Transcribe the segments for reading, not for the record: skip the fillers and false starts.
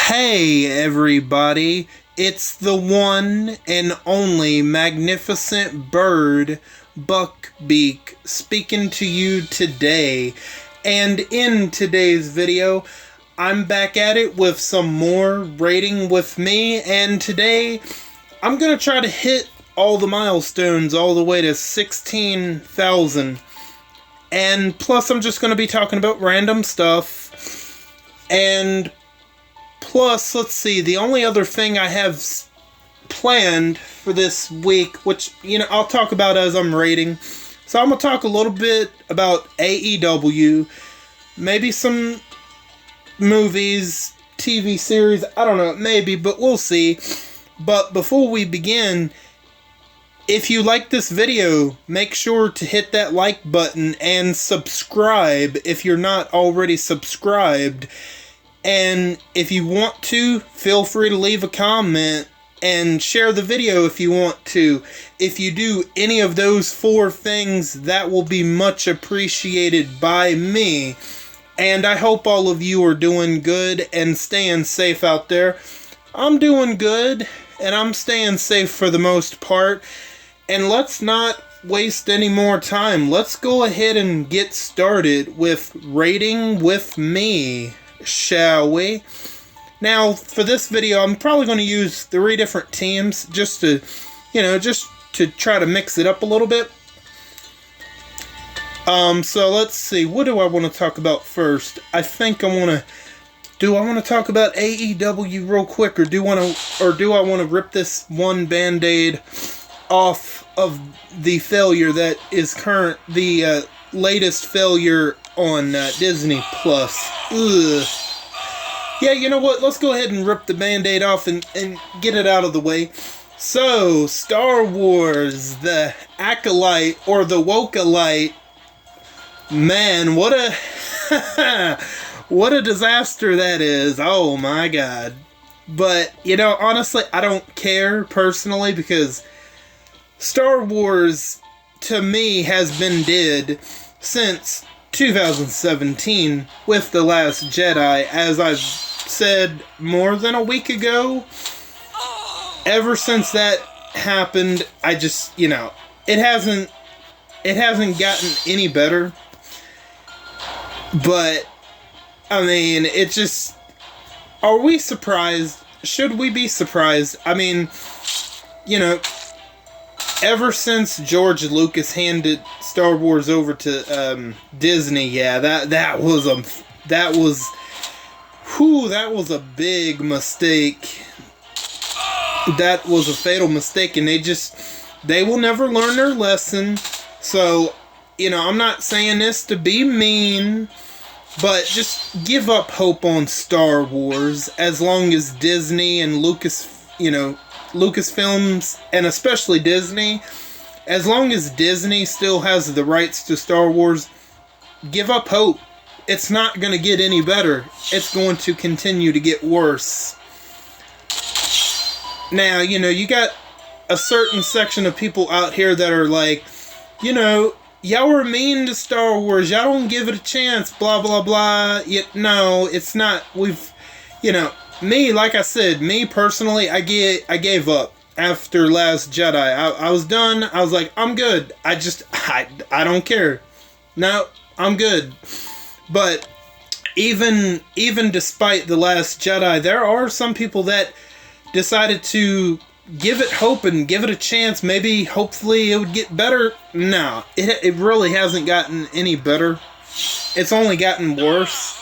Hey everybody, it's the one and only magnificent bird, Beak, speaking to you today. And in today's video, I'm back at it with some more rating with me, and today I'm gonna try to hit all the milestones all the way to 16,000. And plus I'm just gonna be talking about random stuff. And plus, let's see, the only other thing I have planned for this week, which, I'll talk about as I'm rating. So I'm going to talk a little bit about AEW, maybe some movies, TV series, I don't know, maybe, but we'll see. But before we begin, if you like this video, make sure to hit that like button and subscribe if you're not already subscribed. And if you want to, feel free to leave a comment and share the video if you want to. If you do any of those four things, that will be much appreciated by me. And I hope all of you are doing good and staying safe out there. I'm doing good, and I'm staying safe for the most part. And let's not waste any more time. Let's go ahead and get started with rating with me, shall we? Now, for this video, I'm probably going to use 3 different teams just to, just to try to mix it up a little bit. So let's see, what do I want to talk about first? I think I want to talk about AEW real quick, or do I want to rip this one band-aid off of the failure that is the latest failure on Disney Plus. Ugh. Yeah, you know what? Let's go ahead and rip the band-aid off and get it out of the way. So, Star Wars, the Acolyte, or the Woke-alite. Man, what a what a disaster that is. Oh my god. But, honestly, I don't care personally, because Star Wars, to me, has been dead since 2017 with The Last Jedi, as I've said more than a week ago. Ever since that happened, I just, it hasn't gotten any better. But, I mean, it just, are we surprised? Should we be surprised? I mean, ever since George Lucas handed Star Wars over to Disney, yeah, that was a big mistake. That was a fatal mistake, and they will never learn their lesson. So, I'm not saying this to be mean, but just give up hope on Star Wars as long as Disney and Lucasfilms, and especially Disney, as long as Disney still has the rights to Star Wars, give up hope. It's not going to get any better. It's going to continue to get worse. Now, you got a certain section of people out here that are like, y'all were mean to Star Wars, y'all don't give it a chance, blah, blah, blah. No, it's not. Me, like I said, me personally, I gave up after Last Jedi. I was done. I was like, I'm good. I don't care. No, I'm good. But even despite The Last Jedi, there are some people that decided to give it hope and give it a chance. Maybe, hopefully, it would get better. No, it really hasn't gotten any better. It's only gotten worse.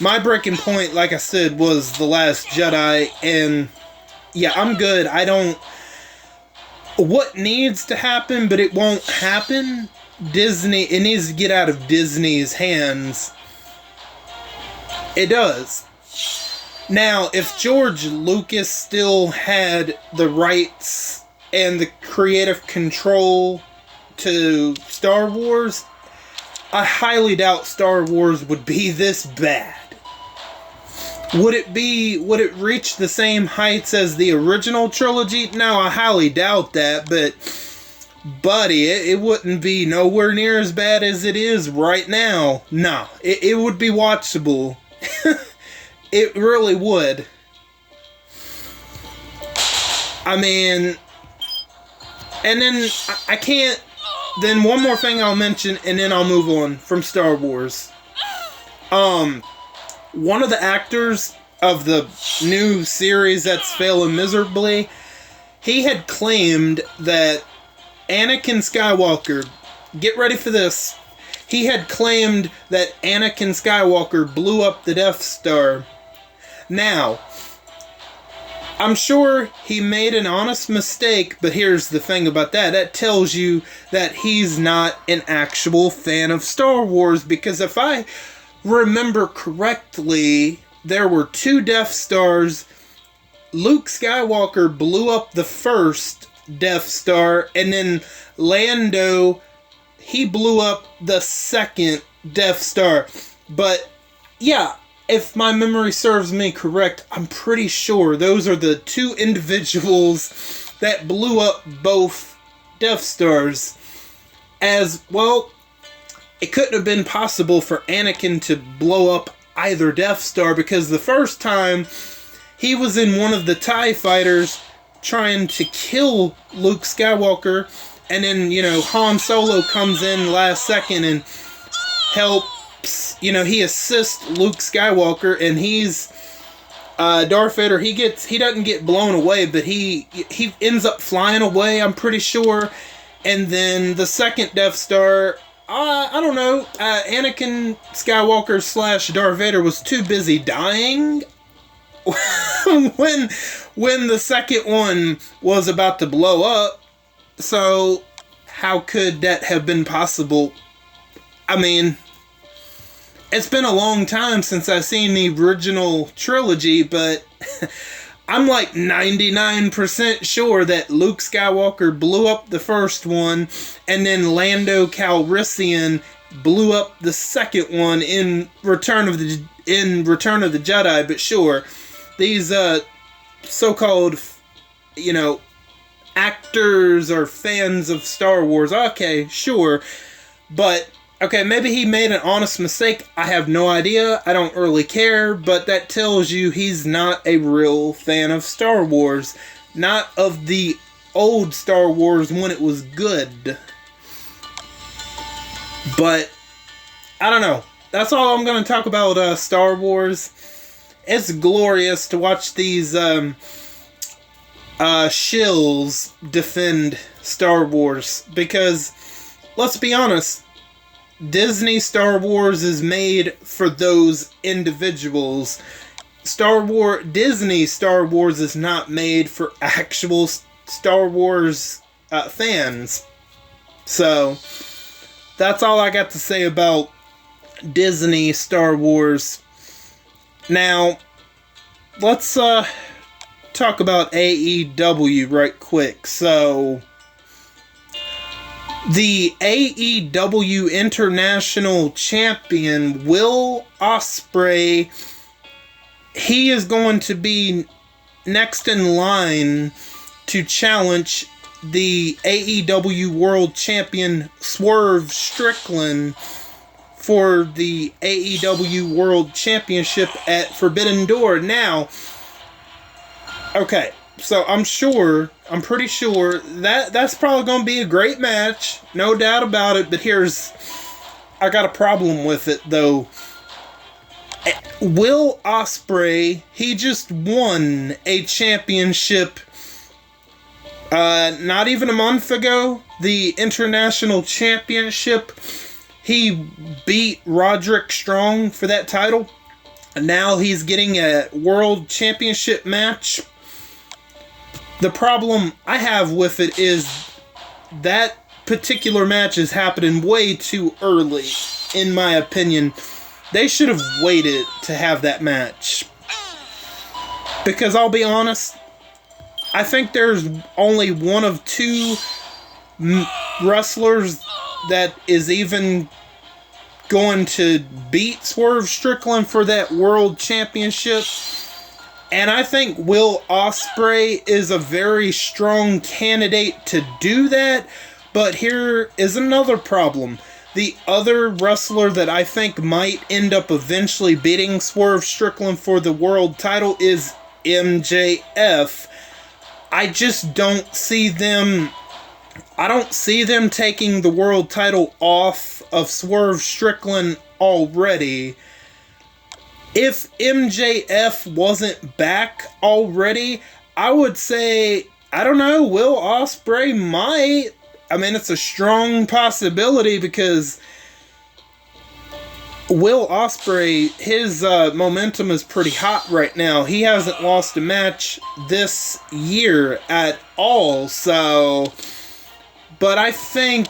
My breaking point, like I said, was The Last Jedi, and yeah, I'm good. What needs to happen, but it won't happen? Disney, it needs to get out of Disney's hands. It does. Now, if George Lucas still had the rights and the creative control to Star Wars, I highly doubt Star Wars would be this bad. Would it reach the same heights as the original trilogy? No, I highly doubt that, but buddy, it wouldn't be nowhere near as bad as it is right now. No, it would be watchable. It really would. I mean, and then I can't. Then one more thing I'll mention, and then I'll move on from Star Wars. One of the actors of the new series that's failing miserably, he had claimed that Anakin Skywalker, get ready for this, he had claimed that Anakin Skywalker blew up the Death Star. Now, I'm sure he made an honest mistake, but here's the thing about that. That tells you that he's not an actual fan of Star Wars, because if I remember correctly, there were 2 Death Stars. Luke Skywalker blew up the first Death Star, and then Lando, he blew up the second Death Star. But yeah, if my memory serves me correct, I'm pretty sure those are the 2 individuals that blew up both Death Stars. As well, it couldn't have been possible for Anakin to blow up either Death Star, because the first time he was in one of the TIE fighters trying to kill Luke Skywalker, and then, Han Solo comes in last second and helps, he assists Luke Skywalker, and he's Darth Vader. He doesn't get blown away, but he ends up flying away, I'm pretty sure. And then the second Death Star, I don't know, Anakin Skywalker / Darth Vader was too busy dying when the second one was about to blow up. So how could that have been possible? I mean, it's been a long time since I've seen the original trilogy, but I'm like 99% sure that Luke Skywalker blew up the first one, and then Lando Calrissian blew up the second one in Return of the Jedi. But sure, these so-called, actors or fans of Star Wars, okay, sure, but okay, maybe he made an honest mistake. I have no idea. I don't really care. But that tells you he's not a real fan of Star Wars. Not of the old Star Wars when it was good. But, I don't know. That's all I'm going to talk about Star Wars. It's glorious to watch these shills defend Star Wars. Because, let's be honest, Disney Star Wars is made for those individuals. Disney Star Wars is not made for actual Star Wars fans. So, that's all I got to say about Disney Star Wars. Now, let's talk about AEW right quick. So, the AEW International Champion, Will Ospreay, he is going to be next in line to challenge the AEW World Champion Swerve Strickland for the AEW World Championship at Forbidden Door. Now, okay, so I'm pretty sure that's probably going to be a great match, no doubt about it, but I got a problem with it, though. Will Ospreay, he just won a championship not even a month ago, the International Championship. He beat Roderick Strong for that title, and now he's getting a World Championship match. The problem I have with it is that particular match is happening way too early, in my opinion. They should have waited to have that match. Because I'll be honest, I think there's only one of 2 wrestlers that is even going to beat Swerve Strickland for that World Championship. And I think Will Ospreay is a very strong candidate to do that. But here is another problem. the other wrestler that I think might end up eventually beating Swerve Strickland for the world title is MJF. I just don't see them... I don't see them taking the world title off of Swerve Strickland already. If MJF wasn't back already, I would say, I don't know, Will Ospreay might. I mean, it's a strong possibility because Will Ospreay, his momentum is pretty hot right now. He hasn't lost a match this year at all, so... But I think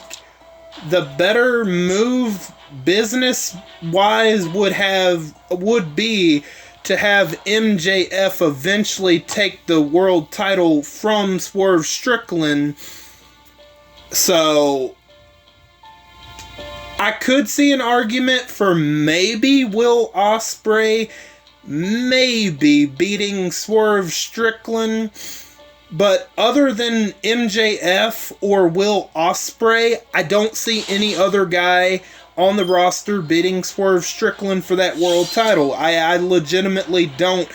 the better move business-wise would be to have MJF eventually take the world title from Swerve Strickland. So I could see an argument for maybe Will Ospreay maybe beating Swerve Strickland. But other than MJF or Will Ospreay, I don't see any other guy on the roster beating Swerve Strickland for that world title. I legitimately don't.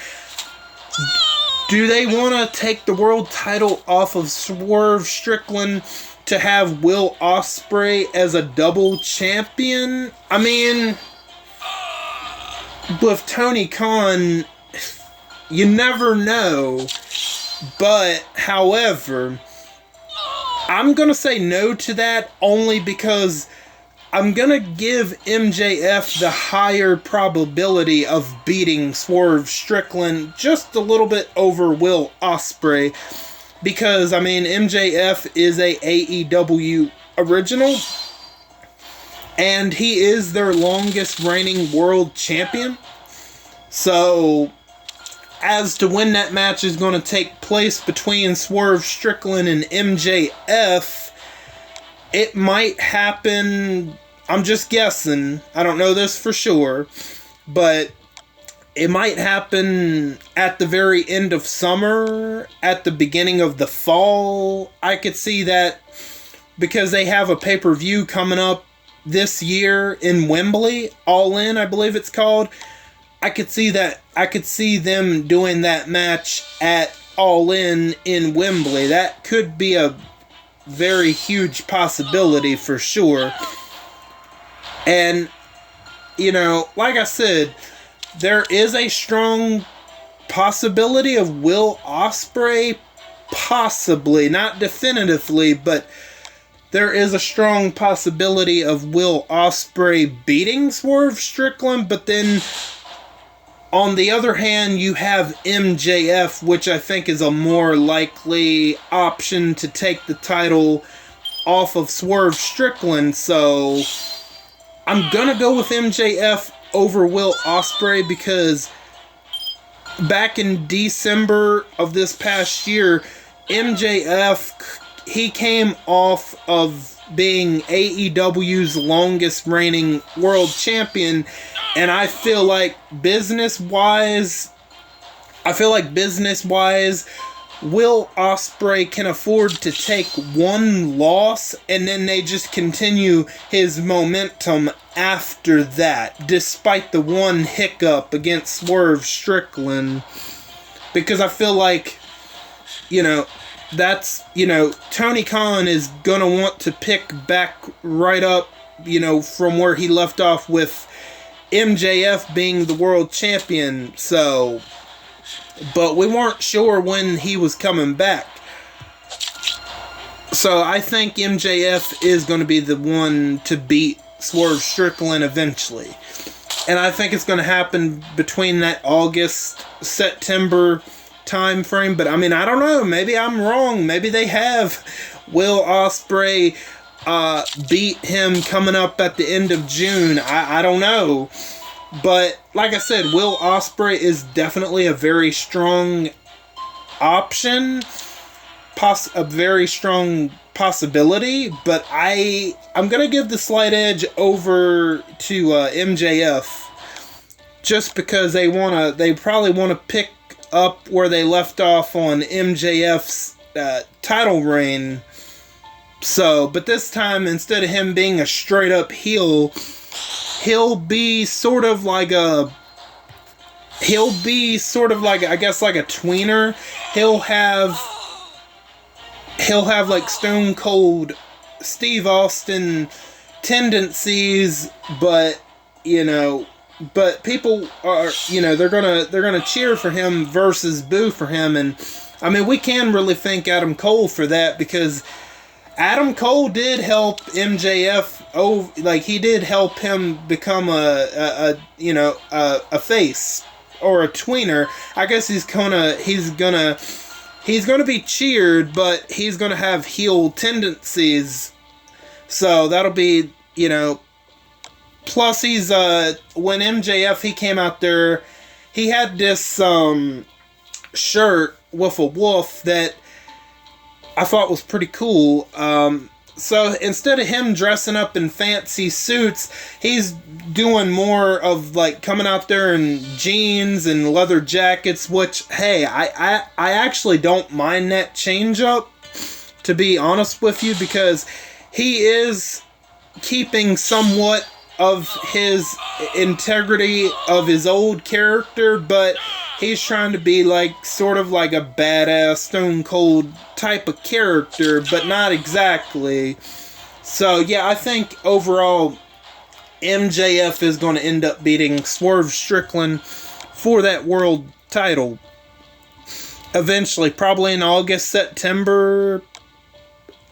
Do they want to take the world title off of Swerve Strickland to have Will Ospreay as a double champion? I mean, with Tony Khan, you never know. But, however, I'm going to say no to that only because I'm going to give MJF the higher probability of beating Swerve Strickland just a little bit over Will Ospreay. Because, I mean, MJF is a AEW original. And he is their longest reigning world champion. So... as to when that match is going to take place between Swerve Strickland and MJF, it might happen, I'm just guessing, I don't know this for sure, but it might happen at the very end of summer, at the beginning of the fall. I could see that because they have a pay-per-view coming up this year in Wembley, All In, I believe it's called. I could see that. I could see them doing that match at All In Wembley. That could be a very huge possibility for sure. And, you know, like I said, there is a strong possibility of Will Ospreay possibly, not definitively, but there is a strong possibility of Will Ospreay beating Swerve Strickland, but then... on the other hand, you have MJF, which I think is a more likely option to take the title off of Swerve Strickland. So, I'm going to go with MJF over Will Ospreay because back in December of this past year, MJF, he came off of being AEW's longest reigning world champion. And I feel like business-wise, Will Ospreay can afford to take one loss and then they just continue his momentum after that, despite the one hiccup against Swerve Strickland. Because I feel like, you know, that's, you know, Tony Khan is going to want to pick back right up, you know, from where he left off with MJF being the world champion, so... but we weren't sure when he was coming back. So I think MJF is going to be the one to beat Swerve Strickland eventually. And I think it's going to happen between that August-September time frame. But I mean, I don't know. Maybe I'm wrong. Maybe they have Will Ospreay beat him coming up at the end of June. I don't know. But, like I said, Will Ospreay is definitely a very strong option. A very strong possibility. But I'm going to give the slight edge over to MJF. Just because they probably want to pick up where they left off on MJF's title reign. So, but this time, instead of him being a straight up heel, he'll be sort of like a, I guess, like a tweener. He'll have like Stone Cold Steve Austin tendencies, but but people are, they're gonna cheer for him versus boo for him. And I mean, we can really thank Adam Cole for that, because Adam Cole did help MJF. Oh, like, he did help him become a face or a tweener. I guess he's gonna be cheered, but he's gonna have heel tendencies. So that'll be, plus he's when MJF, he came out there, he had this shirt with a wolf that I thought was pretty cool. So instead of him dressing up in fancy suits, he's doing more of like coming out there in jeans and leather jackets, which, hey, I actually don't mind that change up, to be honest with you, because he is keeping somewhat of his integrity of his old character, but he's trying to be like sort of like a badass Stone Cold type of character, but not exactly. So yeah, I think overall MJF is going to end up beating Swerve Strickland for that world title eventually, probably in August, September.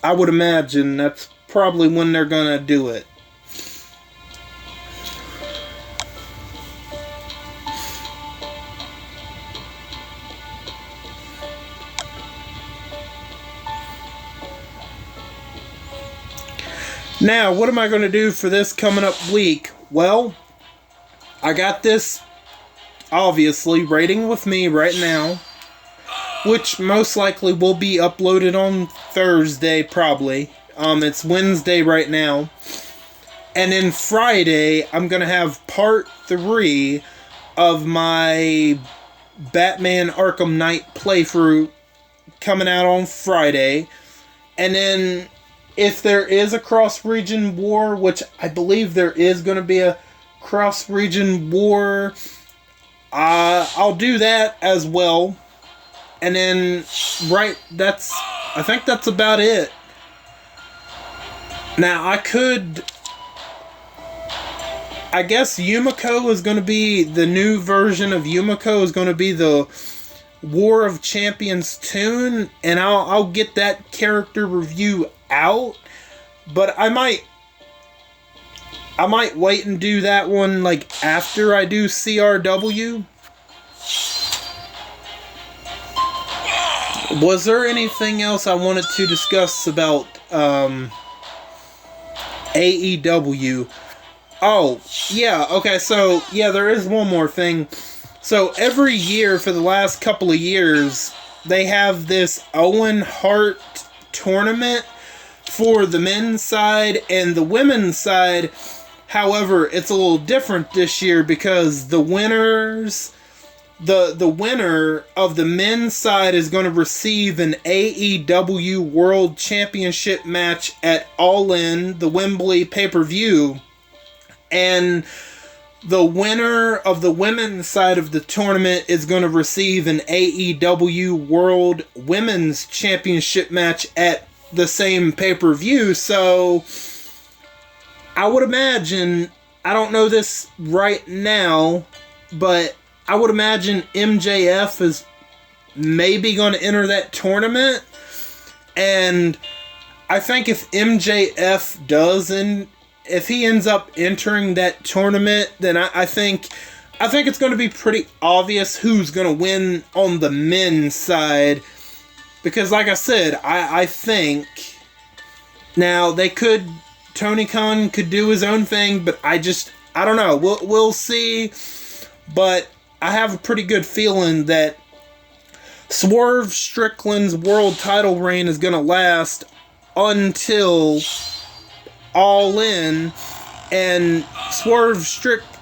I would imagine that's probably when they're going to do it. Now, what am I going to do for this coming up week? Well, I got this, obviously, rating with me right now, which most likely will be uploaded on Thursday, probably. It's Wednesday right now. And then Friday, I'm going to have part 3 of my Batman Arkham Knight playthrough coming out on Friday. And then, if there is a cross-region war, which I believe there is going to be a cross-region war, I'll do that as well. And then, I think that's about it. Now, I guess Yumiko is going to be, the new version of Yumiko is going to be the War of Champions tune, and I'll get that character review out, but I might wait and do that one like after I do CRW. Was there anything else I wanted to discuss about AEW? Oh, yeah, okay, so, yeah, there is one more thing. So, every year for the last couple of years, they have this Owen Hart tournament for the men's side and the women's side. However, it's a little different this year because the winners, the winner of the men's side is going to receive an AEW World Championship match at All In, the Wembley pay-per-view. And the winner of the women's side of the tournament is going to receive an AEW World Women's Championship match at the same pay-per-view. So, I would imagine, I don't know this right now, but I would imagine MJF is maybe going to enter that tournament. And I think if MJF does, and if he ends up entering that tournament, then I think it's going to be pretty obvious who's going to win on the men's side. Because like I said, I think now Tony Khan could do his own thing, but I don't know. We'll see. But I have a pretty good feeling that Swerve Strickland's world title reign is going to last until All In, and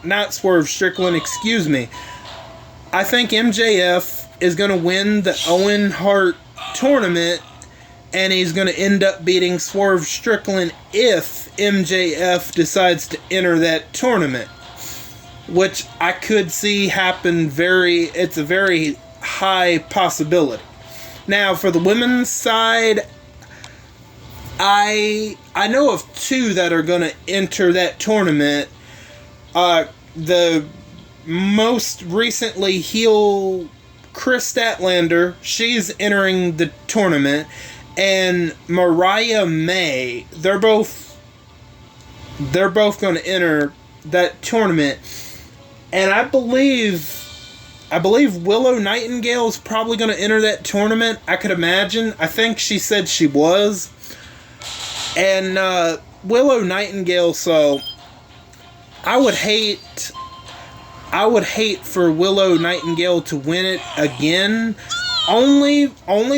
not Swerve Strickland, excuse me. I think MJF is going to win the Owen Hart tournament, and he's going to end up beating Swerve Strickland if MJF decides to enter that tournament, which I could see happen. It's a very high possibility. Now, for the women's side, I know of two that are going to enter that tournament. The most recently heel Chris Statlander, she's entering the tournament, and Mariah May, they're both going to enter that tournament. And I believe Willow Nightingale is probably going to enter that tournament. I could imagine. I think she said she was. And Willow Nightingale, so I would hate for Willow Nightingale to win it again, only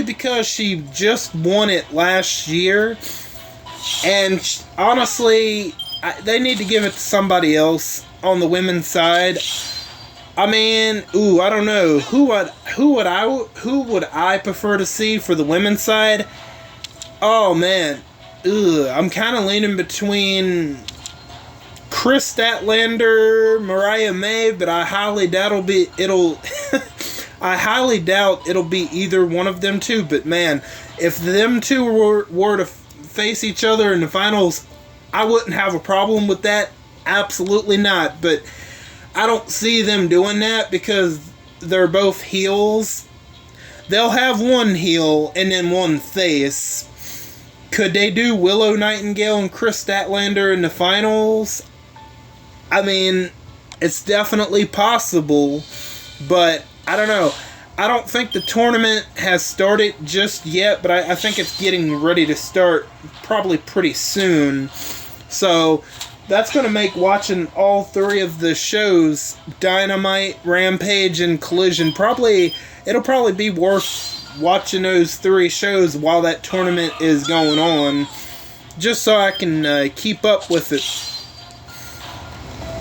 because she just won it last year, and honestly, they need to give it to somebody else on the women's side. I mean, I don't know who would I prefer to see for the women's side. Oh man, I'm kind of leaning between Chris Statlander, Mariah May, but I highly doubt it'll be either one of them two. But man, if them two were to face each other in the finals, I wouldn't have a problem with that. Absolutely not. But I don't see them doing that because they're both heels. They'll have one heel and then one face. Could they do Willow Nightingale and Chris Statlander in the finals? I mean, it's definitely possible, but I don't know. I don't think the tournament has started just yet, but I think it's getting ready to start probably pretty soon. So that's going to make watching all three of the shows, Dynamite, Rampage, and Collision, it'll probably be worth watching those three shows while that tournament is going on, just so I can keep up with it.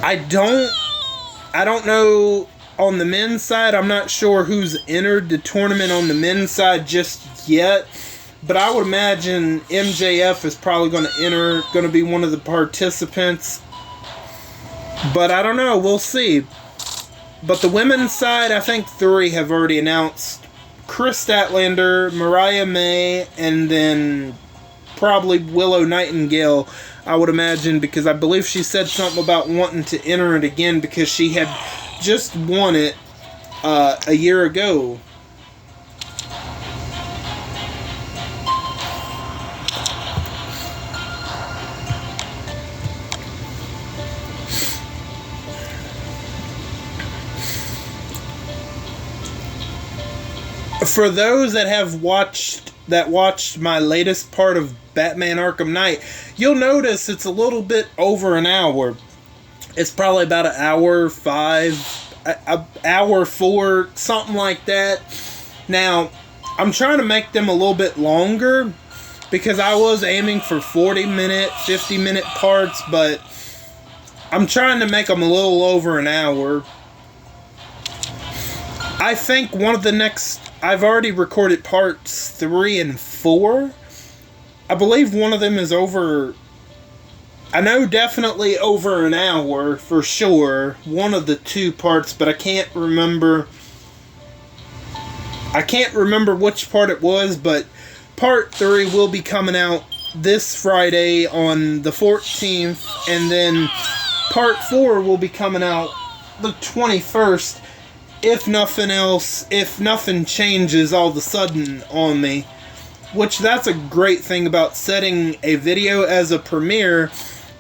I don't know on the men's side. I'm not sure who's entered the tournament on the men's side just yet, but I would imagine MJF is probably going to be one of the participants. But I don't know. We'll see. But the women's side, I think three have already announced: Chris Statlander, Mariah May, and then probably Willow Nightingale, I would imagine, because I believe she said something about wanting to enter it again because she had just won it a year ago. For those that watched my latest part of Batman Arkham Knight, you'll notice it's a little bit over an hour. It's probably about an hour 5, an hour 4, something like that. Now, I'm trying to make them a little bit longer because I was aiming for 40-minute, 50-minute parts, but I'm trying to make them a little over an hour. I think one of the next... I've already recorded parts 3 and 4. I believe one of them is over... I know definitely over an hour, for sure. One of the 2 parts, but I can't remember... which part it was, but part 3 will be coming out this Friday on the 14th, and then part 4 will be coming out the 21st. If nothing changes all of a sudden on me. Which, that's a great thing about setting a video as a premiere,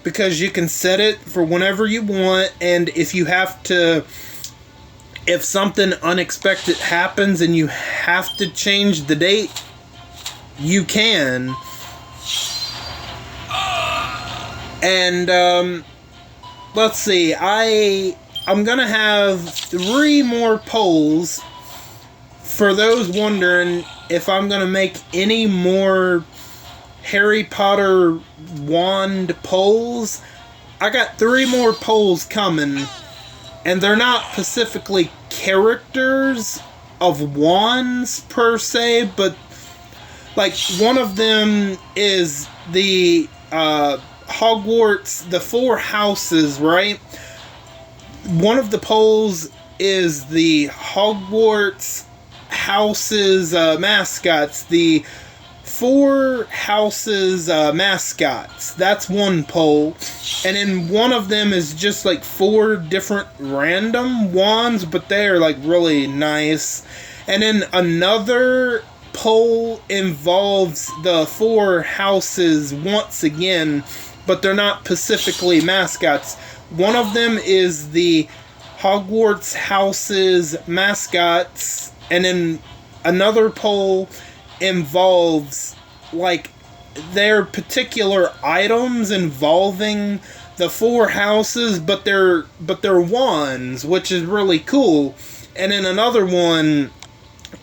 because you can set it for whenever you want, and if something unexpected happens and you have to change the date, you can. And, let's see, I'm going to have 3 more polls for those wondering if I'm going to make any more Harry Potter wand polls. I got 3 more polls coming, and they're not specifically characters of wands per se, but like one of them is the Hogwarts, the four houses, right? One of the poles is the Hogwarts houses mascots, the four houses mascots. That's one pole. And then one of them is just like four different random wands, but they're like really nice. And then another pole involves the four houses once again, but they're not specifically mascots. One of them is the Hogwarts houses mascots, and then another pole involves like their particular items involving the four houses, but they're wands, which is really cool. And then another one,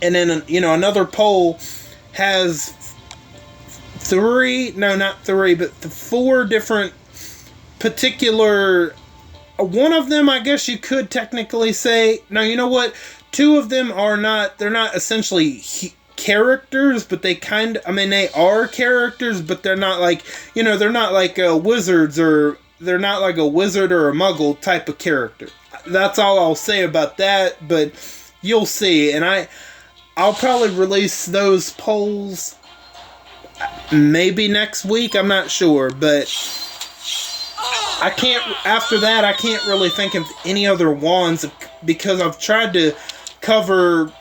and then another pole has four different particular. One of them, I guess you could technically say. Now, you know what? Two of them are not. They're not essentially characters, but they they are characters, but they're not like, they're not like wizards, or they're not like a wizard or a muggle type of character. That's all I'll say about that, but you'll see. And I'll probably release those polls maybe next week. I'm not sure, but after that, I can't really think of any other wands, because I've tried to cover.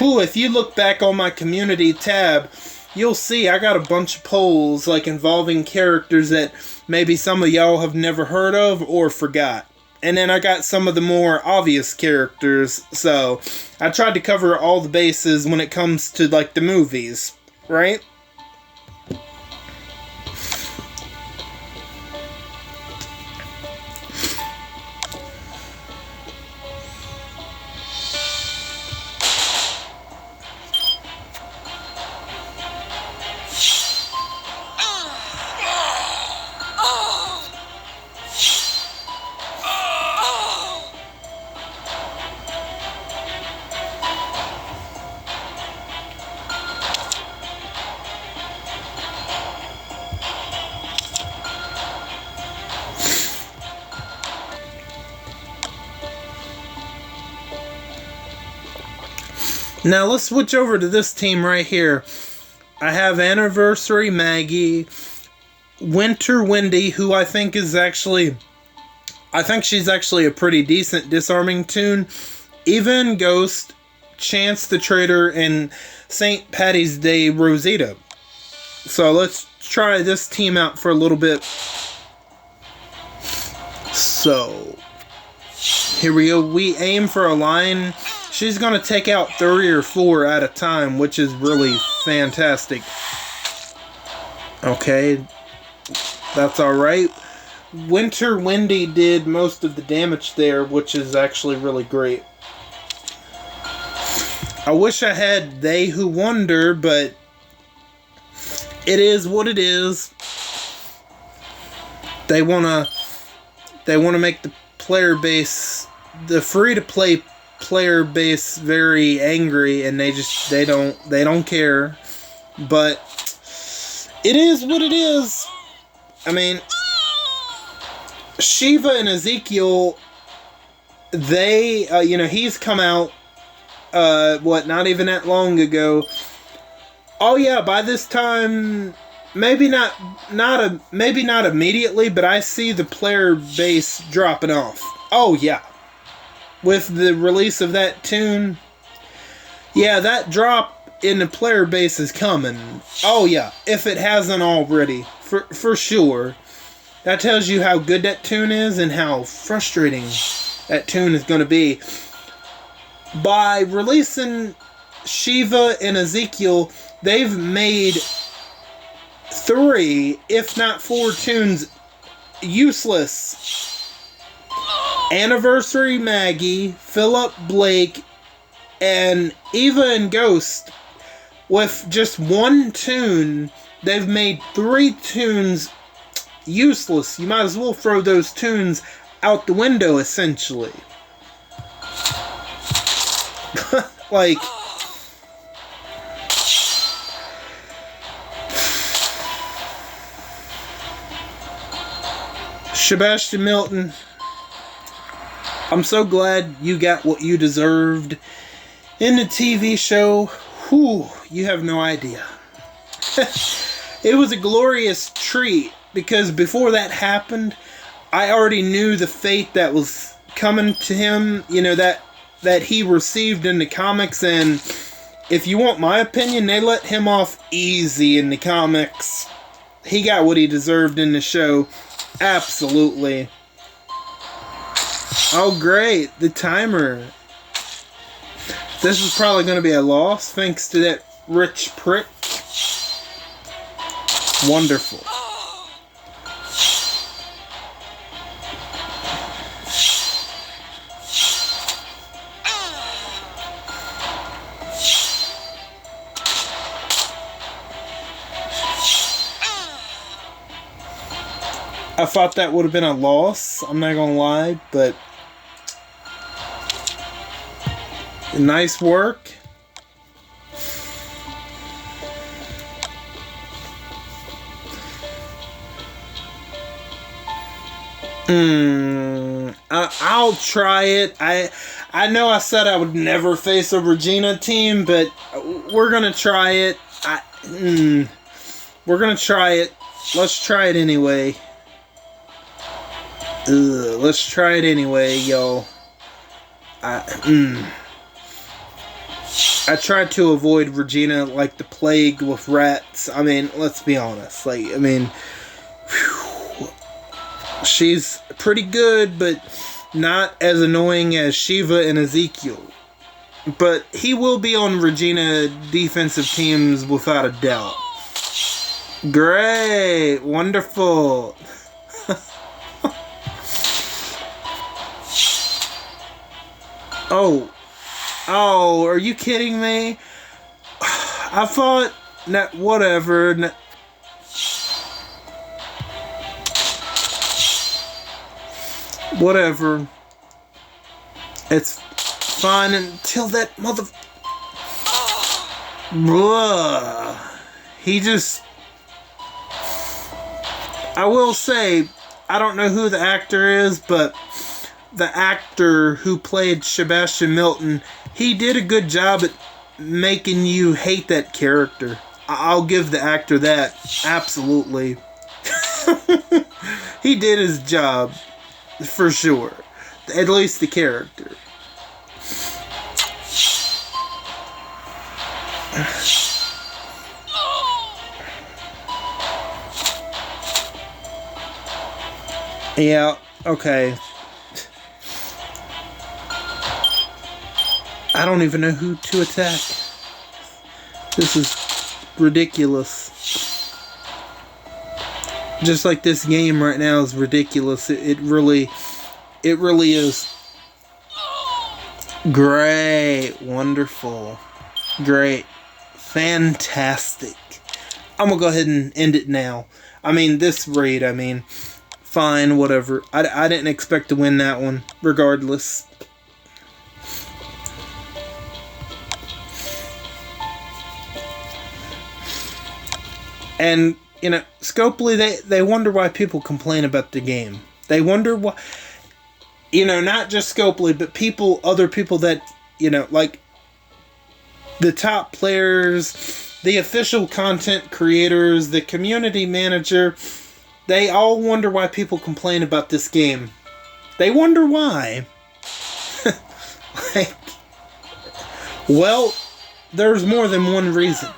If you look back on my community tab, you'll see I got a bunch of polls like involving characters that maybe some of y'all have never heard of or forgot. And then I got some of the more obvious characters, so I tried to cover all the bases when it comes to like the movies, right? Now let's switch over to this team right here. I have Anniversary Maggie, Winter Wendy, who I think she's actually a pretty decent disarming toon. Even Ghost, Chance the Traitor, and St. Patty's Day Rosita. So let's try this team out for a little bit. So here we go. We aim for a line. She's going to take out 3 or 4 at a time, which is really fantastic. Okay, that's alright. Winter Wendy did most of the damage there, which is actually really great. I wish I had They Who Wonder, but it is what it is. They wanna make the player base, the free-to-play player base, very angry, and they don't care. But it is what it is. I mean, Shiva and Ezekiel, he's come out not even that long ago. Oh yeah, by this time, maybe not immediately, but I see the player base dropping off. Oh yeah. With the release of that toon, yeah, that drop in the player base is coming. Oh yeah, if it hasn't already, for sure. That tells you how good that toon is and how frustrating that toon is going to be. By releasing Shiva and Ezekiel, they've made 3, if not 4 toons useless. Anniversary Maggie, Philip Blake, and Eva and Ghost. With just 1 toon, they've made 3 toons useless. You might as well throw those toons out the window, essentially. Like, Sebastian Milton, I'm so glad you got what you deserved in the TV show. Whew, you have no idea. It was a glorious treat because before that happened, I already knew the fate that was coming to him, you know, that he received in the comics. And if you want my opinion, they let him off easy in the comics. He got what he deserved in the show. Absolutely. Oh, great. The timer. This is probably going to be a loss thanks to that rich prick. Wonderful. I thought that would have been a loss, I'm not gonna lie, but nice work. I'll try it. I know I said I would never face a Regina team, but we're gonna try it. We're gonna try it. Let's try it anyway. Let's try it anyway, y'all. I tried to avoid Regina like the plague with rats. I mean, let's be honest. Like, I mean, whew, she's pretty good, but not as annoying as Shiva and Ezekiel. But he will be on Regina defensive teams without a doubt. Great. Wonderful. Oh, are you kidding me? I thought, whatever. Whatever. It's fine until that mother... Blah. He just... I will say, I don't know who the actor is, but the actor who played Sebastian Milton, he did a good job at making you hate that character. I'll give the actor that. Absolutely. He did his job. For sure. At least the character. Yeah, okay. I don't even know who to attack. This is ridiculous. Just like this game right now is ridiculous. It really is. Great. Wonderful. Great. Fantastic. I'm gonna go ahead and end it now. I mean, this raid, fine, whatever. I didn't expect to win that one, regardless. And, you know, Scopely, they wonder why people complain about the game. They wonder why, you know, not just Scopely, but other people that, you know, like the top players, the official content creators, the community manager, they all wonder why people complain about this game. They wonder why. Like, well, there's more than one reason.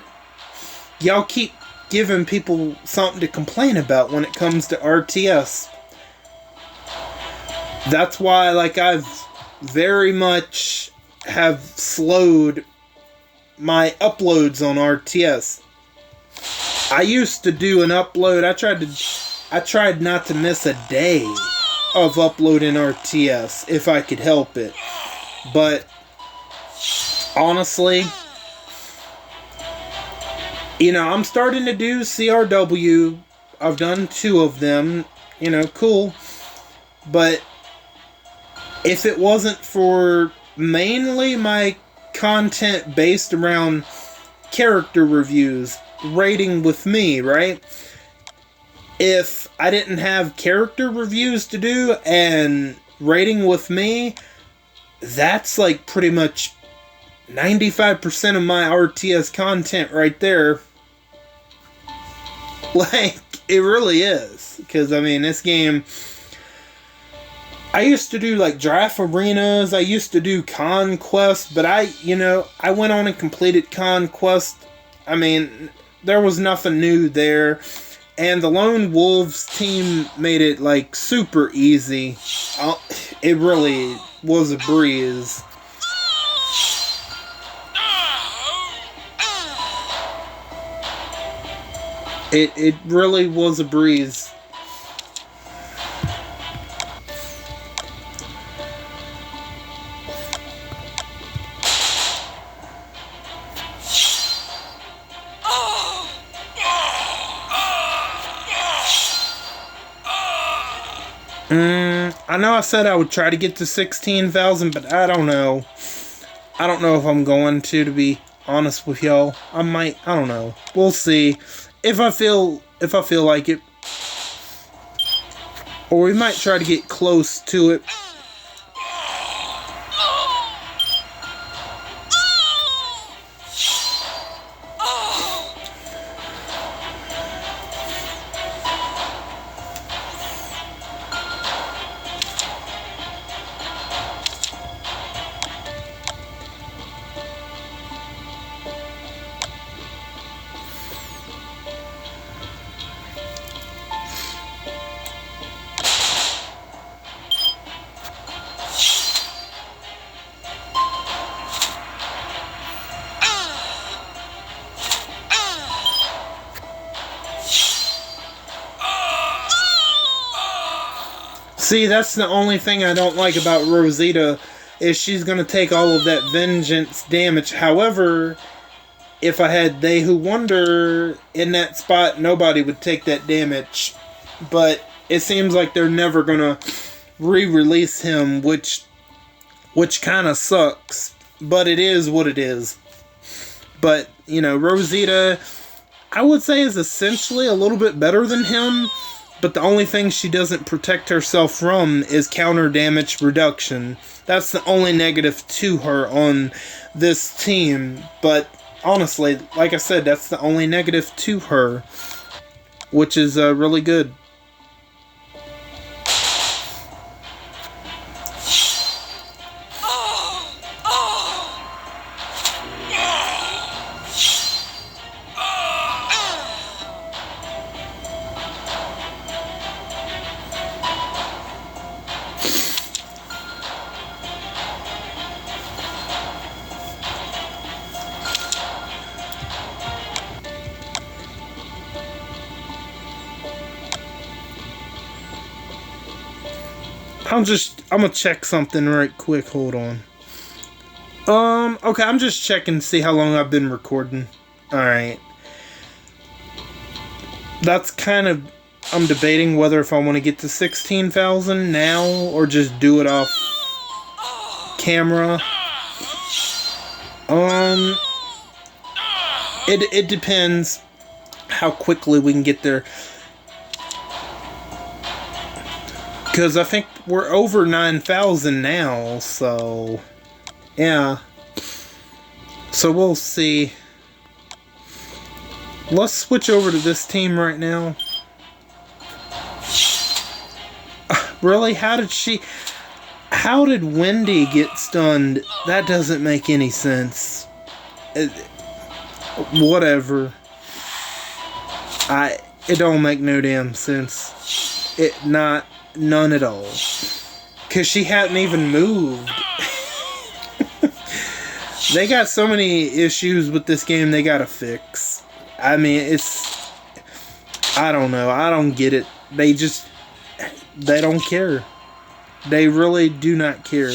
Y'all keep giving people something to complain about when it comes to RTS. That's why, like, I've very much have slowed my uploads on RTS. I used to do an upload. I tried not to miss a day of uploading RTS if I could help it. But honestly, you know, I'm starting to do CRW. I've done 2 of them. You know, cool. But if it wasn't for mainly my content based around character reviews, rating with me, right? if I didn't have character reviews to do and rating with me, that's like pretty much 95% of my RTS content right there. Like, it really is. Because, I mean, this game, I used to do like draft arenas, I used to do conquest, but I went on and completed conquest. I mean, there was nothing new there. And the Lone Wolves team made it like super easy. It really was a breeze. It really was a breeze. I know I said I would try to get to 16,000, but I don't know. I don't know if I'm going to be honest with y'all. I might. I don't know. We'll see. If I feel like it. Or we might try to get close to it. See, that's the only thing I don't like about Rosita, is she's going to take all of that vengeance damage. However, if I had They Who Wonder in that spot, nobody would take that damage. But it seems like they're never going to re-release him, which kind of sucks. But it is what it is. But, Rosita, I would say, is essentially a little bit better than him. But the only thing she doesn't protect herself from is counter damage reduction. That's the only negative to her on this team. But honestly, like I said, that's the only negative to her, which is really good. I'm gonna check something right quick. Hold on. Okay, I'm just checking to see how long I've been recording. Alright. That's kind of... I'm debating whether if I want to get to 16,000 now or just do it off camera. It depends how quickly we can get there. Because I think we're over 9,000 now, so... yeah. So we'll see. Let's switch over to this team right now. Really? How did Wendy get stunned? That doesn't make any sense. Whatever. It don't make no damn sense. None at all. Because she hadn't even moved. They got so many issues with this game they gotta fix. I mean, I don't know. I don't get it. They don't care. They really do not care.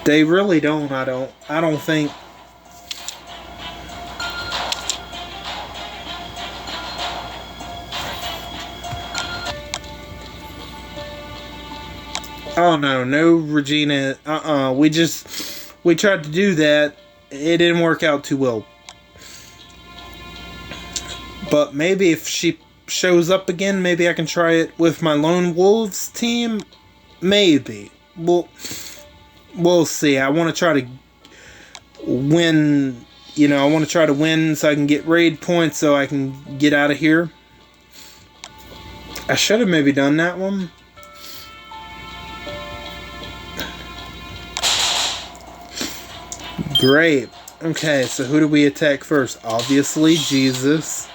They really don't. I don't think. Oh no, Regina. We tried to do that. It didn't work out too well. But maybe if she shows up again, maybe I can try it with my Lone Wolves team. Maybe. We'll see. I want to try to win. I want to try to win so I can get raid points so I can get out of here. I should have maybe done that one. Great. Okay, so who do we attack first? Obviously, Jesus.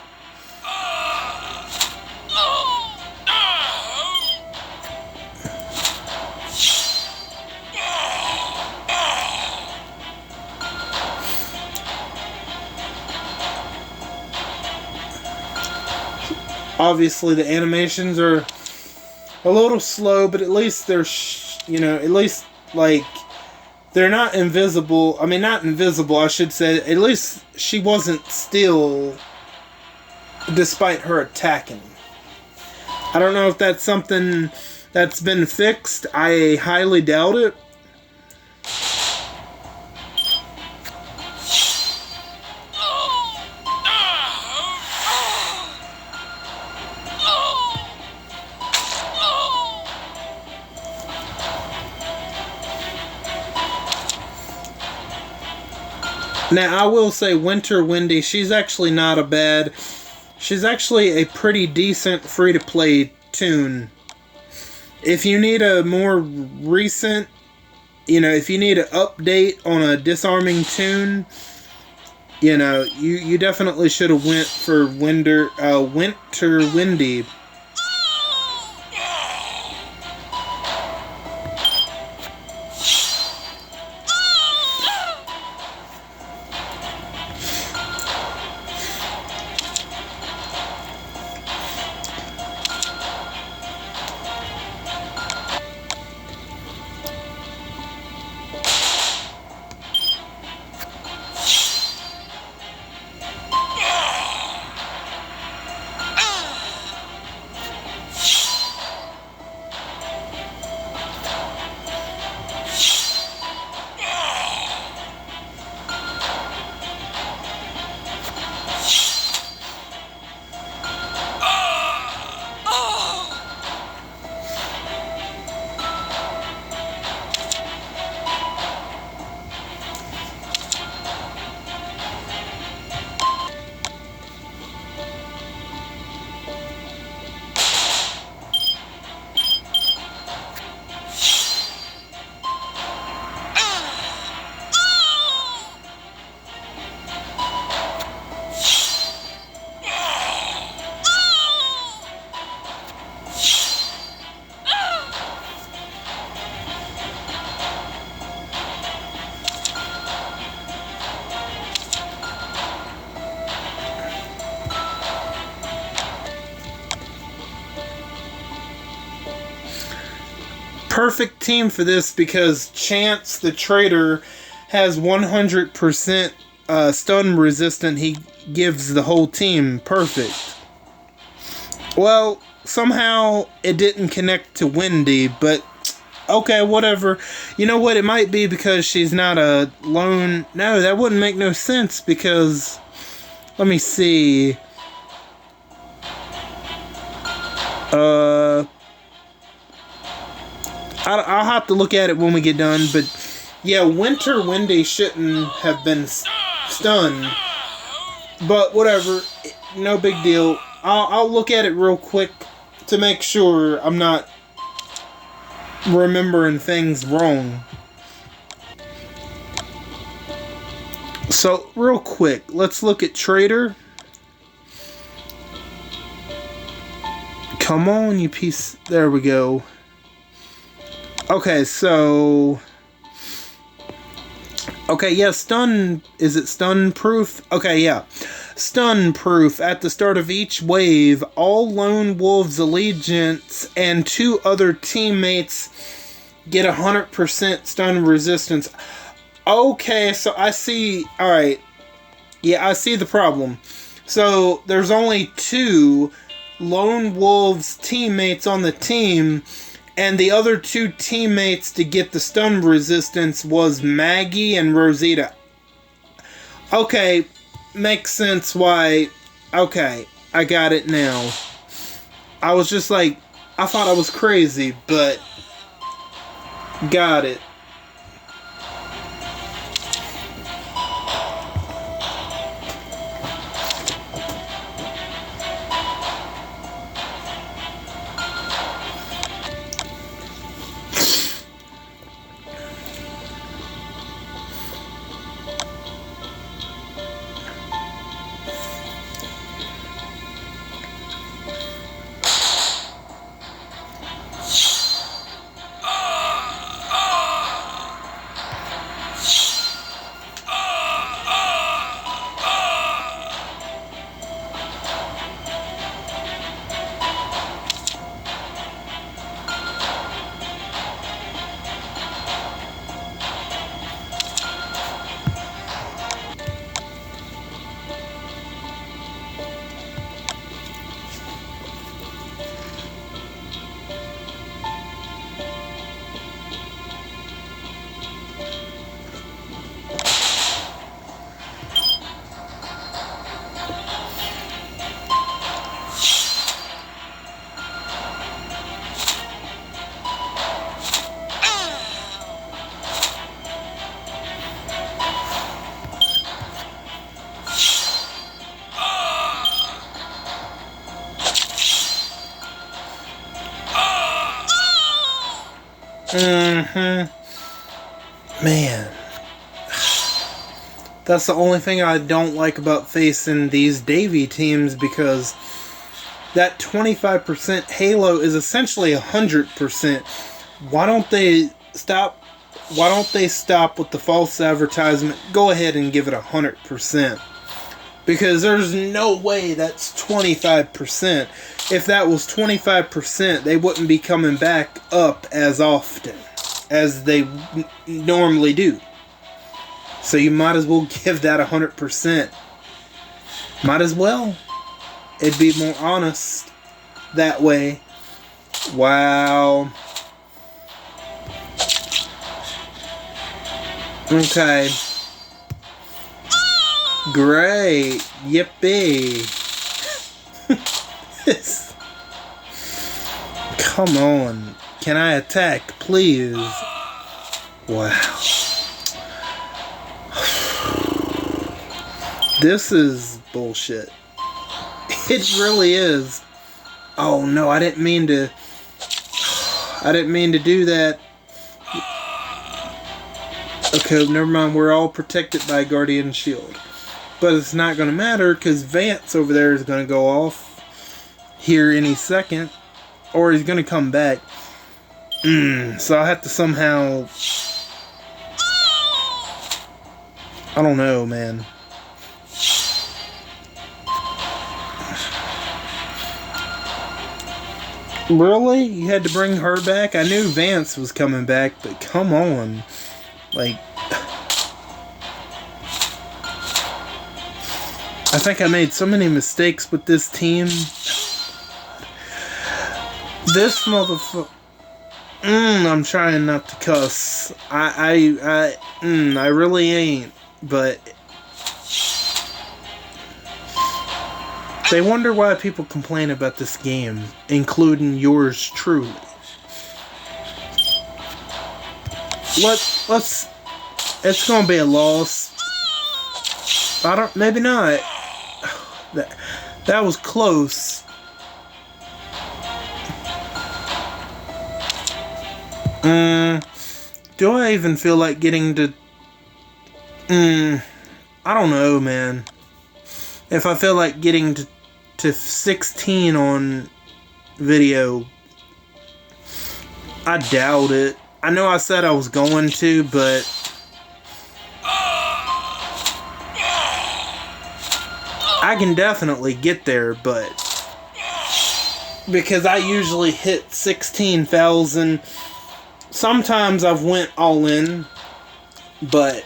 Obviously, the animations are a little slow, but at least they're, at least, like, they're not invisible. I mean, not invisible, I should say. At least she wasn't still, despite her attacking. I don't know if that's something that's been fixed. I highly doubt it. Now, I will say Winter Windy, she's actually not a bad... She's actually a pretty decent free-to-play tune. If you need a more recent... if you need an update on a disarming tune, you definitely should have went for Winter Windy. Perfect team for this because Chance the Traitor has 100% stun resistant. He gives the whole team perfect. Well, somehow it didn't connect to Wendy, but okay, whatever. You know what? It might be because she's not a lone... No, that wouldn't make no sense because... Let me see. I'll have to look at it when we get done, but yeah, Winter Windy shouldn't have been stunned, but whatever, no big deal. I'll look at it real quick to make sure I'm not remembering things wrong. So, real quick, let's look at Trader. Come on, you piece. There we go. Okay, so... Okay, yeah, stun... Is it stun proof? Okay, yeah. Stun proof. At the start of each wave, all Lone Wolves Allegiance and 2 other teammates get 100% stun resistance. Okay, so I see... Alright. Yeah, I see the problem. So, there's only 2 Lone Wolves teammates on the team... And the other 2 teammates to get the stun resistance was Maggie and Rosita. Okay, makes sense why... Okay, I got it now. I was just like, I thought I was crazy, but got it. Man. That's the only thing I don't like about facing these Davy teams, because that 25% Halo is essentially 100%. Why don't they stop? Why don't they stop with the false advertisement? Go ahead and give it 100%. Because there's no way that's 25%. If that was 25%, they wouldn't be coming back up as often as they normally do. So you might as well give that 100%. Might as well. It'd be more honest that way. Wow. Okay. Great. Yippee. Come on. Can I attack, please? Wow. This is bullshit. It really is. Oh no, I didn't mean to do that. Okay, never mind. We're all protected by Guardian Shield. But it's not going to matter, because Vance over there is going to go off here any second. Or he's going to come back. So I'll have to somehow... I don't know, man. Really? You had to bring her back? I knew Vance was coming back, but come on. Like... I think I made so many mistakes with this team. This motherfucker... I'm trying not to cuss. I really ain't. But... they wonder why people complain about this game, including yours truly. Let's... It's gonna be a loss. Maybe not. That was close. Do I even feel like getting to... I don't know, man. If I feel like getting to 16 on video, I doubt it. I know I said I was going to, but... I can definitely get there, but... because I usually hit 16,000. Sometimes I've went all in, but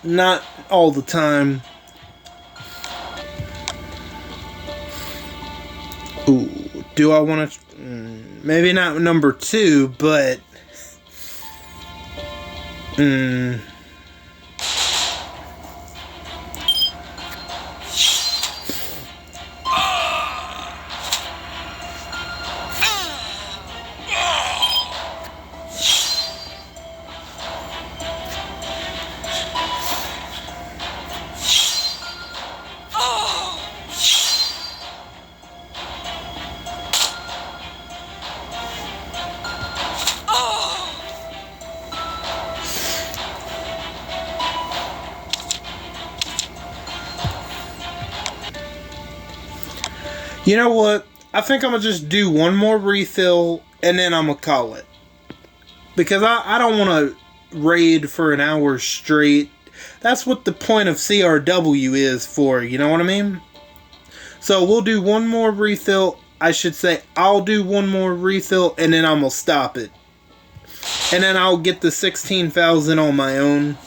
not all the time. Ooh, do I want to... maybe not number 2, but... You know what? I think I'm going to just do one more refill and then I'm going to call it. Because I don't want to raid for an hour straight. That's what the point of CRW is for, you know what I mean? So we'll do one more refill. I should say I'll do one more refill and then I'm going to stop it. And then I'll get the 16,000 on my own.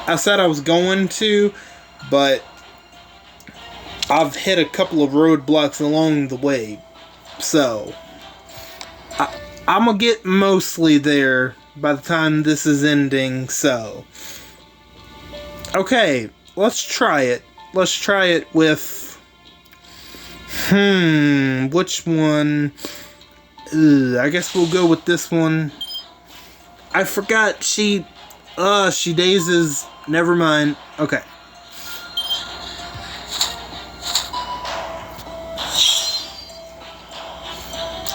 I said I was going to, but I've hit a couple of roadblocks along the way. So, I'm going to get mostly there by the time this is ending, so. Okay, let's try it. Let's try it with, which one? I guess we'll go with this one. I forgot she dazes. Never mind. Okay.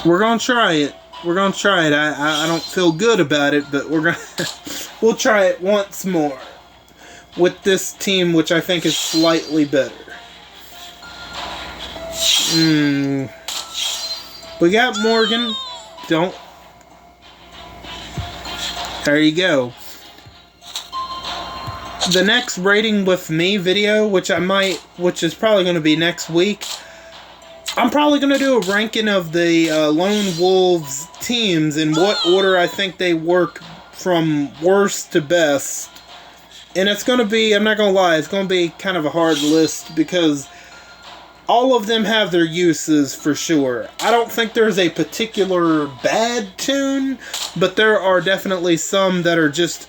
We're gonna try it. We're gonna try it. I don't feel good about it, but we're gonna we'll try it once more with this team, which I think is slightly better. We got Morgan. Don't. There you go. The next rating with me video, which is probably going to be next week, I'm probably going to do a ranking of the Lone Wolves teams in what order I think they work from worst to best. And it's going to be, I'm not going to lie, it's going to be kind of a hard list because all of them have their uses for sure. I don't think there's a particular bad tune, but there are definitely some that are just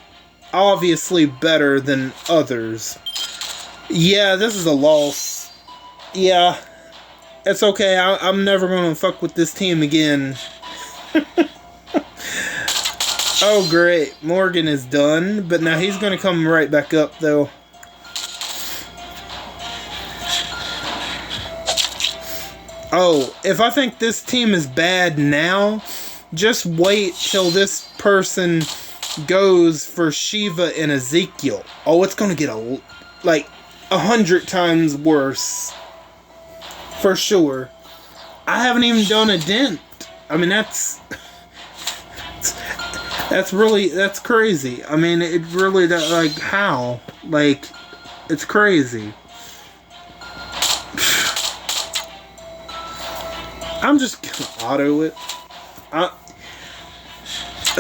obviously better than others. Yeah, this is a loss. Yeah, it's okay. I'm never going to fuck with this team again. Oh, great. Morgan is done, but now he's going to come right back up, though. Oh, if I think this team is bad now, just wait till this person goes for Shiva and Ezekiel. Oh, it's going to get like 100 times worse. For sure. I haven't even done a dent. I mean, that's crazy. I mean, it really, like, how? Like, it's crazy. I'm just gonna auto it.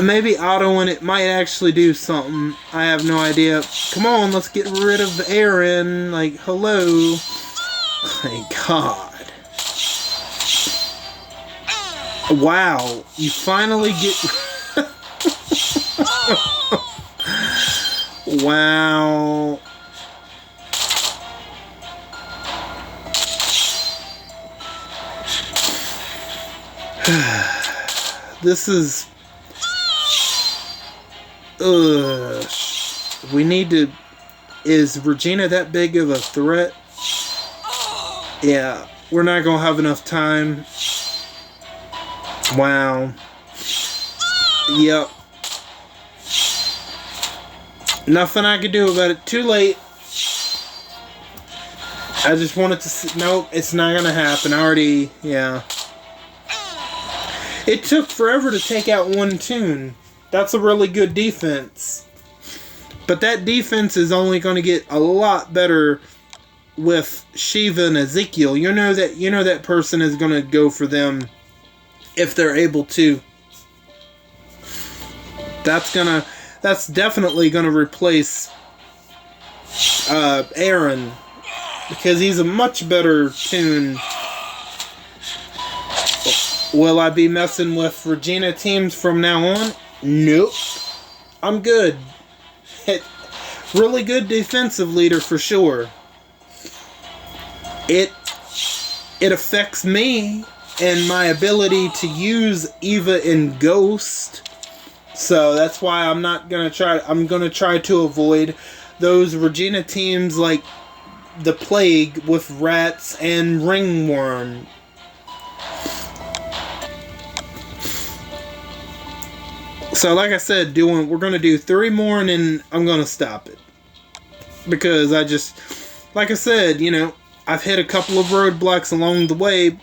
Maybe autoing it might actually do something. I have no idea. Come on, let's get rid of Aaron. Like, hello. My God. Wow. You finally get... Wow. This is... We need to... Is Regina that big of a threat? Yeah, we're not gonna have enough time. Wow. Yep. Nothing I could do about it. Too late. I just wanted to... Nope, it's not gonna happen. I already... Yeah. It took forever to take out one tune. That's a really good defense. But that defense is only going to get a lot better with Shiva and Ezekiel. You know that person is going to go for them if they're able to. That's definitely going to replace Aaron, because he's a much better tune. Will I be messing with Regina teams from now on? Nope. I'm good. Really good defensive leader for sure. It affects me and my ability to use Eva and Ghost. So that's why I'm going to try to avoid those Regina teams like the Plague with Rats and Ringworm. So like I said, we're going to do 3 more and then I'm going to stop it. Because like I said, I've hit a couple of roadblocks along the way.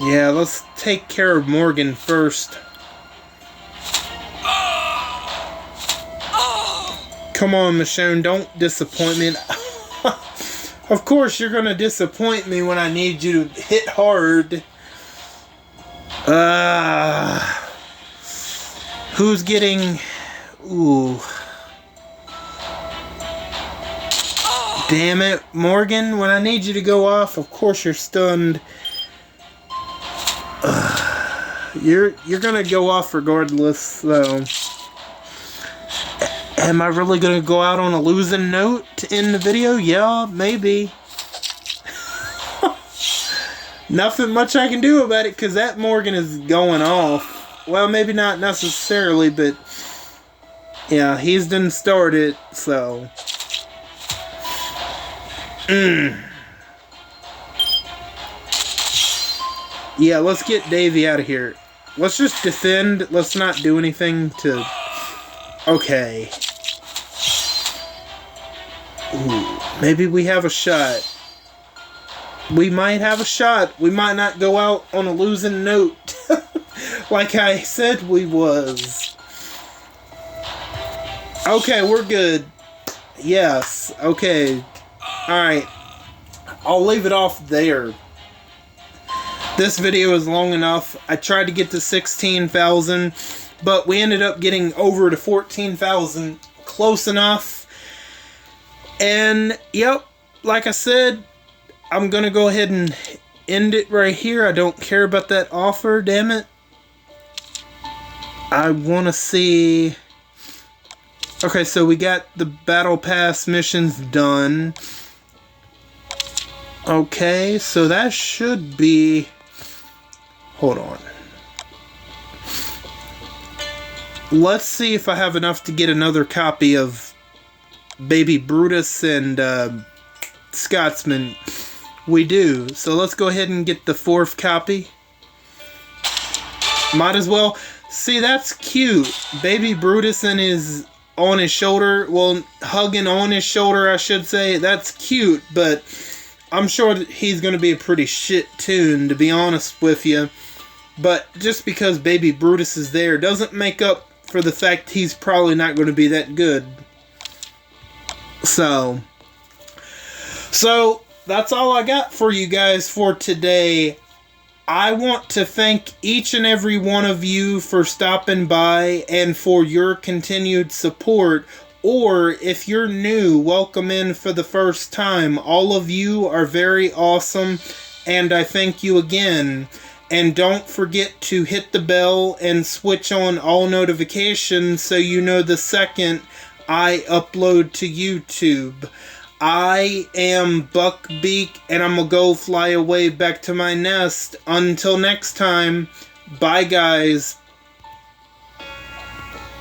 Yeah, let's take care of Morgan first. Come on, Michonne, don't disappoint me. Of course you're gonna disappoint me when I need you to hit hard. Who's getting... Ooh. Damn it, Morgan, when I need you to go off, of course you're stunned. You're gonna go off regardless, though. Am I really gonna go out on a losing note to end the video? Yeah, maybe. Nothing much I can do about it, because that Morgan is going off. Well, maybe not necessarily, but... yeah, he's done started, so... Yeah, let's get Davy out of here. Let's just defend. Let's not do anything to... Okay. Ooh, maybe we have a shot. We might have a shot. We might not go out on a losing note. Like I said we was. Okay, we're good. Yes, okay. Alright. I'll leave it off there. This video is long enough. I tried to get to 16,000, but we ended up getting over to 14,000. Close enough. And, yep, like I said, I'm going to go ahead and end it right here. I don't care about that offer, damn it. I want to see... Okay, so we got the Battle Pass missions done. Okay, so that should be... Hold on. Let's see if I have enough to get another copy of Baby Brutus and Scotsman. We do. So let's go ahead and get the 4th copy. Might as well. See, that's cute. Baby Brutus and his... on his shoulder. Well, hugging on his shoulder, I should say. That's cute, but... I'm sure that he's going to be a pretty shit tune, to be honest with you. But just because Baby Brutus is there doesn't make up for the fact he's probably not going to be that good. So that's all I got for you guys for today. I want to thank each and every one of you for stopping by and for your continued support. Or, if you're new, welcome in for the first time. All of you are very awesome, and I thank you again. And don't forget to hit the bell and switch on all notifications so you know the second I upload to YouTube. I am Buck Beak, and I'm gonna go fly away back to my nest. Until next time, bye guys.